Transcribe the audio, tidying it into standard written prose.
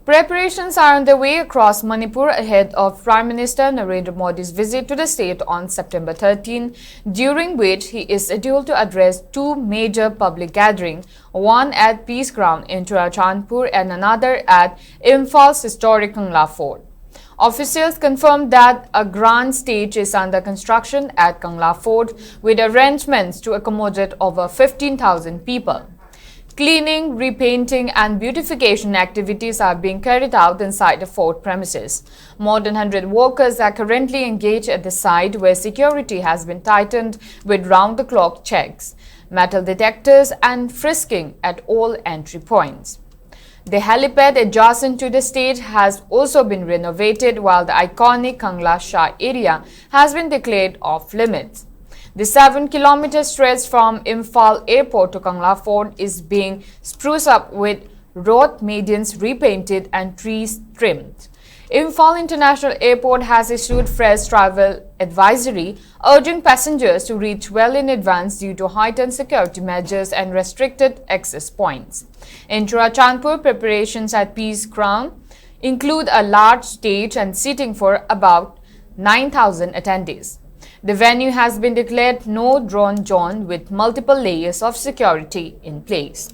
Preparations are underway across Manipur ahead of Prime Minister Narendra Modi's visit to the state on September 13, during which he is scheduled to address two major public gatherings, one at Peace Ground in Churachandpur and another at Imphal's historic Kangla Fort. Officials confirmed that a grand stage is under construction at Kangla Fort with arrangements to accommodate over 15,000 people. Cleaning, repainting and beautification activities are being carried out inside the fort premises. More than 100 workers are currently engaged at the site where security has been tightened with round-the-clock checks, metal detectors and frisking at all entry points. The helipad adjacent to the stage has also been renovated while the iconic Kangla Shah area has been declared off limits. The 7-kilometer stretch from Imphal airport to Kangla Fort is being spruced up with road medians repainted and trees trimmed. Imphal International Airport has issued fresh travel advisory urging passengers to reach well in advance due to heightened security measures and restricted access points. In Churachandpur, preparations at Peace Ground include a large stage and seating for about 9,000 attendees. The venue has been declared no drone zone with multiple layers of security in place.